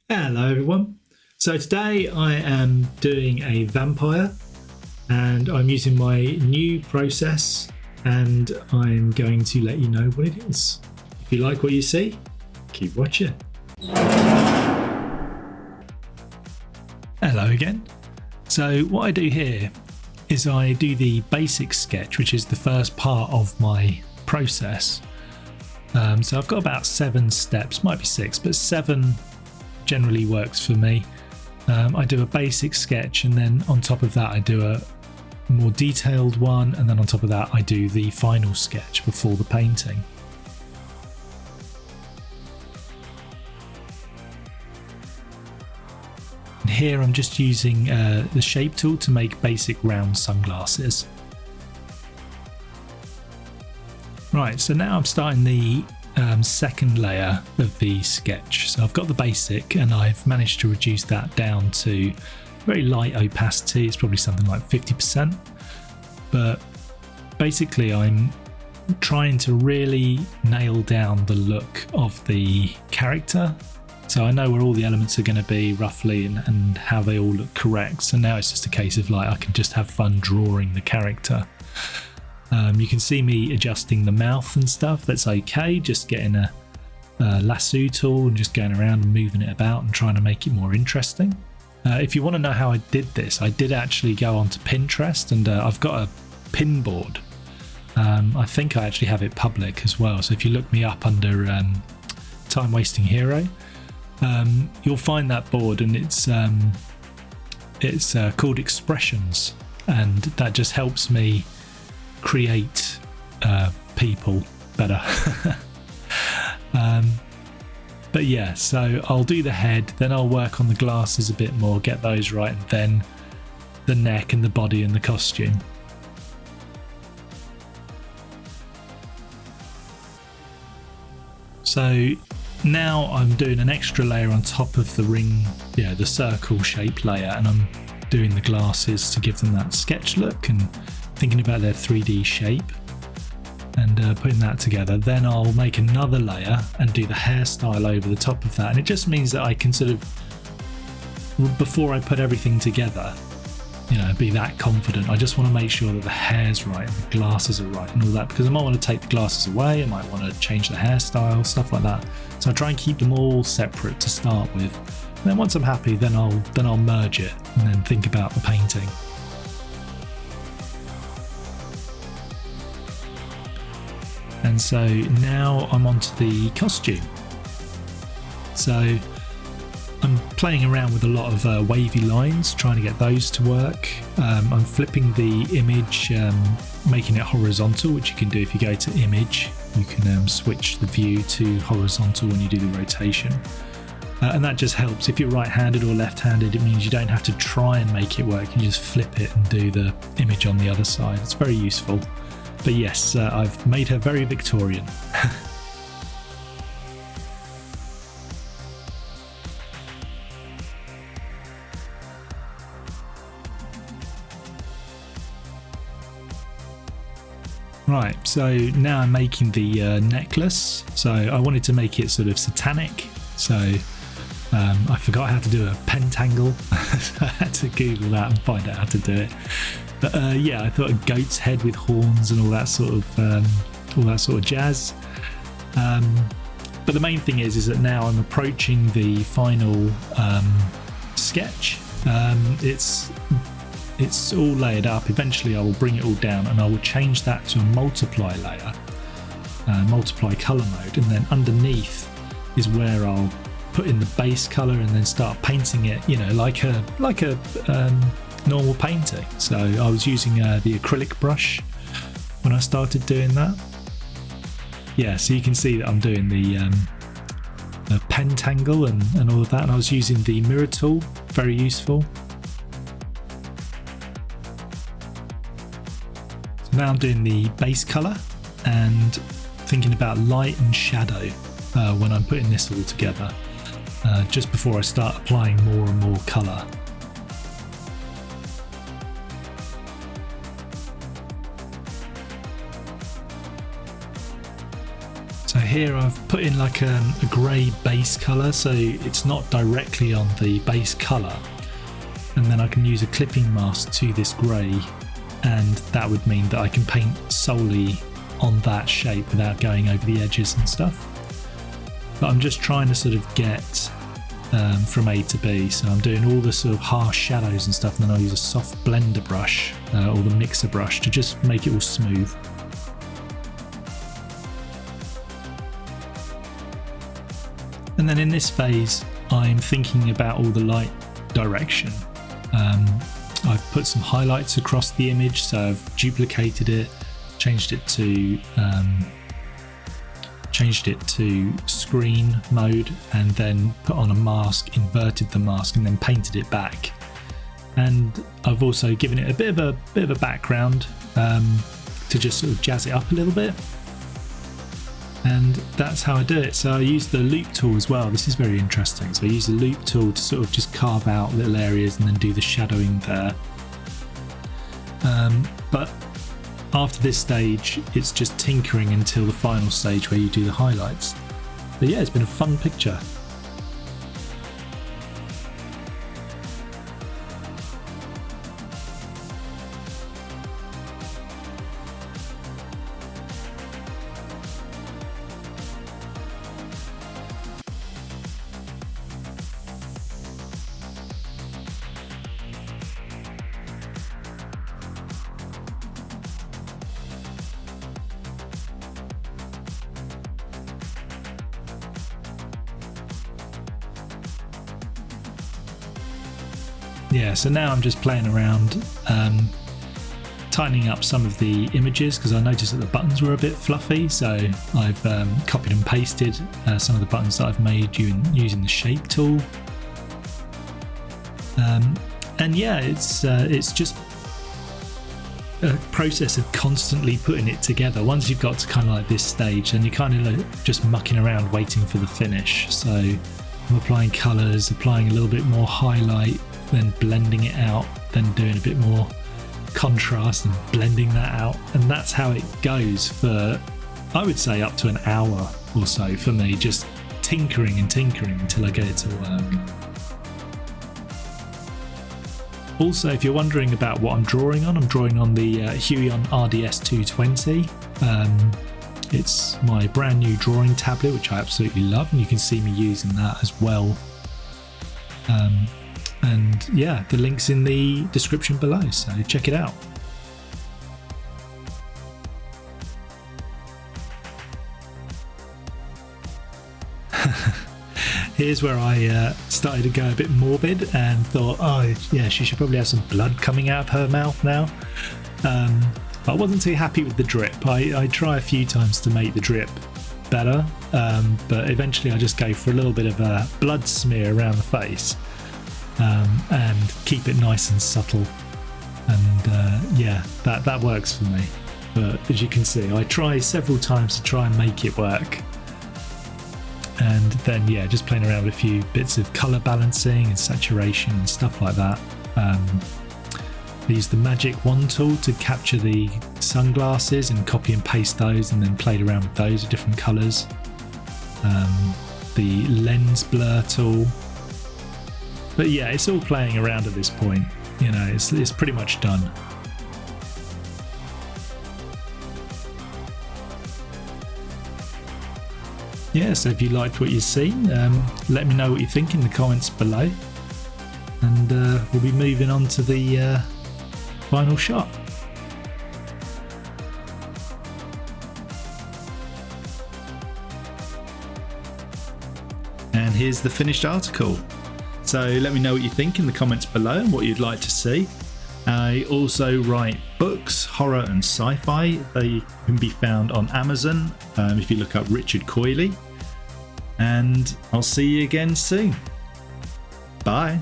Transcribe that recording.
Hello everyone. So today I am doing a vampire and I'm using my new process and I'm going to let you know what it is. If you like what you see, keep watching. Hello again. So what I do here is I do the basic sketch, which is the first part of my process. So I've got about 7 steps, might be 6, but 7 generally works for me. I do a basic sketch and then on top of that I do a more detailed one, and then on top of that I do the final sketch before the painting. And here I'm just using the shape tool to make basic round sunglasses. Right, so now I'm starting the second layer of the sketch. So I've got the basic and I've managed to reduce that down to very light opacity. It's probably something like 50%, but basically I'm trying to really nail down the look of the character. So I know where all the elements are going to be roughly and how they all look correct. So now it's just a case of like I can just have fun drawing the character. You can see me adjusting the mouth and stuff. That's okay, just getting a lasso tool and just going around and moving it about and trying to make it more interesting. If you want to know how I did this, I did actually go onto Pinterest and I've got a pin board. I think I actually have it public as well, so if you look me up under Time Wasting Hero, you'll find that board, and it's called Expressions, and that just helps me create people better. But yeah, so I'll do the head, then I'll work on the glasses a bit more, get those right, and then the neck and the body and the costume. So now I'm doing an extra layer on top of the ring, the circle shape layer, and I'm doing the glasses to give them that sketch look and thinking about their 3D shape and putting that together. Then I'll make another layer and do the hairstyle over the top of that, and it just means that I can sort of, before I put everything together, be that confident. I just want to make sure that the hair's right and the glasses are right and all that, because I might want to take the glasses away, I might want to change the hairstyle, stuff like that. So I try and keep them all separate to start with, and then once I'm happy, then I'll merge it and then think about the painting. And so now I'm onto the costume. So I'm playing around with a lot of wavy lines, trying to get those to work. I'm flipping the image, making it horizontal, which you can do if you go to image. You can switch the view to horizontal when you do the rotation. And that just helps. If you're right-handed or left-handed, it means you don't have to try and make it work. You just flip it and do the image on the other side. It's very useful. But yes, I've made her very Victorian. Right, so now I'm making the necklace. So I wanted to make it sort of satanic. So I forgot how to do a pentangle. So I had to Google that and find out how to do it. But yeah, I thought a goat's head with horns and all that sort of jazz. But the main thing is that now I'm approaching the final sketch. It's all layered up. Eventually I will bring it all down and I will change that to a multiply layer, multiply color mode, and then underneath is where I'll put in the base color and then start painting it, like a normal painting. So I was using the acrylic brush when I started doing that. Yeah, so you can see that I'm doing the pentangle and all of that, and I was using the mirror tool, very useful. So now I'm doing the base color and thinking about light and shadow when I'm putting this all together, just before I start applying more and more color. here I've put in like a grey base colour, so it's not directly on the base colour, and then I can use a clipping mask to this grey, and that would mean that I can paint solely on that shape without going over the edges and stuff. But I'm just trying to sort of get from A to B, so I'm doing all the sort of harsh shadows and stuff, and then I'll use a soft blender brush or the mixer brush to just make it all smooth. And then in this phase I'm thinking about all the light direction. I've put some highlights across the image, so I've duplicated it, changed it to screen mode, and then put on a mask, inverted the mask, and then painted it back. And I've also given it a bit of a background to just sort of jazz it up a little bit. And that's how I do it. So I use the loop tool as well. This is very interesting. So I use the loop tool to sort of just carve out little areas and then do the shadowing there. But after this stage, it's just tinkering until the final stage where you do the highlights. But yeah, it's been a fun picture. Yeah, so now I'm just playing around, tightening up some of the images, because I noticed that the buttons were a bit fluffy, so I've copied and pasted some of the buttons that I've made using the shape tool. And yeah, it's just a process of constantly putting it together. Once you've got to kind of like this stage, then you're kind of like just mucking around waiting for the finish. So I'm applying colours, applying a little bit more highlight, then blending it out, then doing a bit more contrast and blending that out. And that's how it goes for, I would say, up to an hour or so for me, just tinkering and tinkering until I get it to work. Also, if you're wondering about what I'm drawing on the Huion RDS 220. It's my brand new drawing tablet, which I absolutely love, and you can see me using that as well. And yeah, the link's in the description below, so check it out. Here's where I started to go a bit morbid and thought, oh yeah, she should probably have some blood coming out of her mouth now. But I wasn't too happy with the drip. I try a few times to make the drip better, but eventually I just go for a little bit of a blood smear around the face. And keep it nice and subtle, and yeah, that works for me. But as you can see, I try several times to try and make it work, and then yeah, just playing around with a few bits of colour balancing and saturation and stuff like that. I used the magic wand tool to capture the sunglasses and copy and paste those, and then played around with those with different colours. The lens blur tool. But yeah, it's all playing around at this point. You know, it's pretty much done. Yeah, so if you liked what you've seen, let me know what you think in the comments below. And we'll be moving on to the final shot. And here's the finished article. So let me know what you think in the comments below and what you'd like to see. I also write books, horror and sci-fi. They can be found on Amazon if you look up Richard Coyley. And I'll see you again soon. Bye.